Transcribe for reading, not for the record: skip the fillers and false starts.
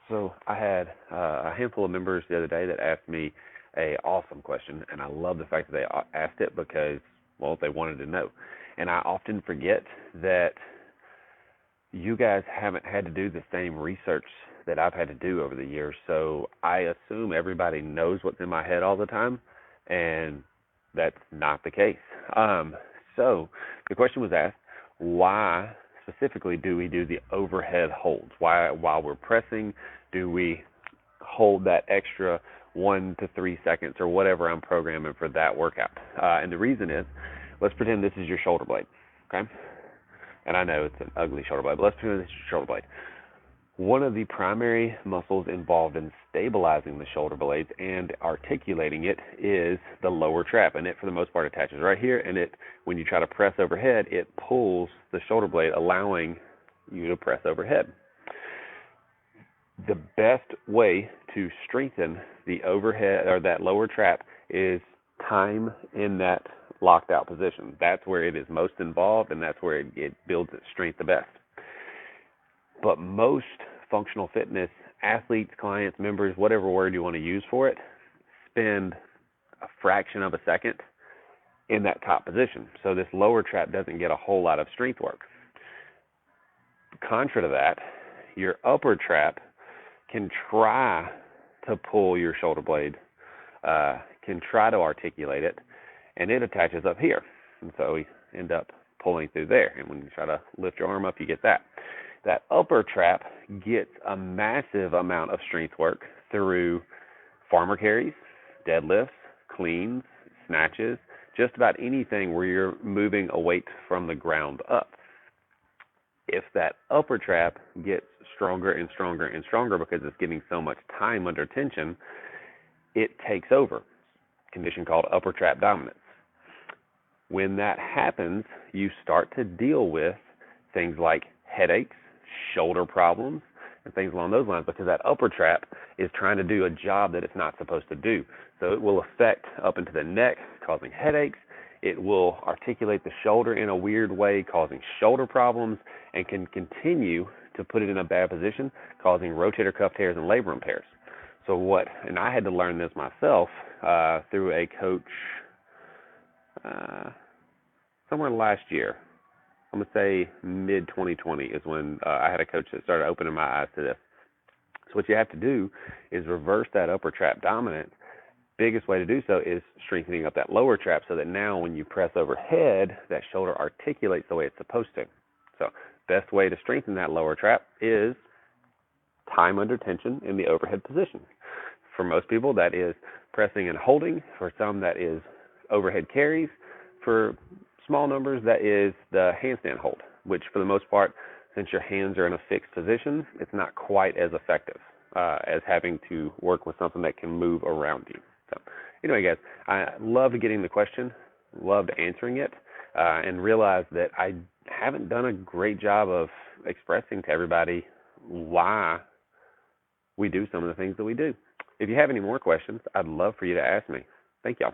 So I had a handful of members the other day that asked me a awesome question, and I love the fact that they asked it because, well, they wanted to know. And I often forget that you guys haven't had to do the same research that I've had to do over the years. So I assume everybody knows what's in my head all the time, and that's not the case. Um, so the question was asked, why specifically do we do the overhead holds? Why, while we're pressing, do we hold that extra 1 to 3 seconds or whatever I'm programming for that workout? And the reason is, let's pretend this is your shoulder blade, okay? And I know it's an ugly shoulder blade, but let's pretend this is your shoulder blade. One of the primary muscles involved in stabilizing the shoulder blades and articulating it is the lower trap, and it, for the most part, attaches right here. And it, when you try to press overhead, it pulls the shoulder blade, allowing you to press overhead. The best way to strengthen the overhead or that lower trap is time in that locked out position. That's where it is most involved, and that's where it builds its strength the best. But most functional fitness athletes, clients, members, whatever word you want to use for it, spend a fraction of a second in that top position. So this lower trap doesn't get a whole lot of strength work. Contra to that, your upper trap can try to pull your shoulder blade, can try to articulate it, and it attaches up here. And so we end up pulling through there. And when you try to lift your arm up, you get that. That upper trap gets a massive amount of strength work through farmer carries, deadlifts, cleans, snatches, just about anything where you're moving a weight from the ground up. If that upper trap gets stronger and stronger and stronger because it's getting so much time under tension, it takes over. A condition called upper trap dominance. When that happens, you start to deal with things like headaches, shoulder problems, and things along those lines, because that upper trap is trying to do a job that it's not supposed to do. So it will affect up into the neck, causing headaches. It will articulate the shoulder in a weird way, causing shoulder problems, and can continue to put it in a bad position, causing rotator cuff tears and labrum tears. So and I had to learn this myself through a coach somewhere last year. I'm going to say mid-2020 is when I had a coach that started opening my eyes to this. So what you have to do is reverse that upper trap dominance. Biggest way to do so is strengthening up that lower trap so that now when you press overhead, that shoulder articulates the way it's supposed to. So best way to strengthen that lower trap is time under tension in the overhead position. For most people, that is pressing and holding. For some, that is overhead carries. For small numbers, that is the handstand hold, which for the most part, since your hands are in a fixed position, it's not quite as effective as having to work with something that can move around you. So anyway, guys, I loved getting the question, loved answering it, and realized that I haven't done a great job of expressing to everybody why we do some of the things that we do. If you have any more questions, I'd love for you to ask me. Thank y'all.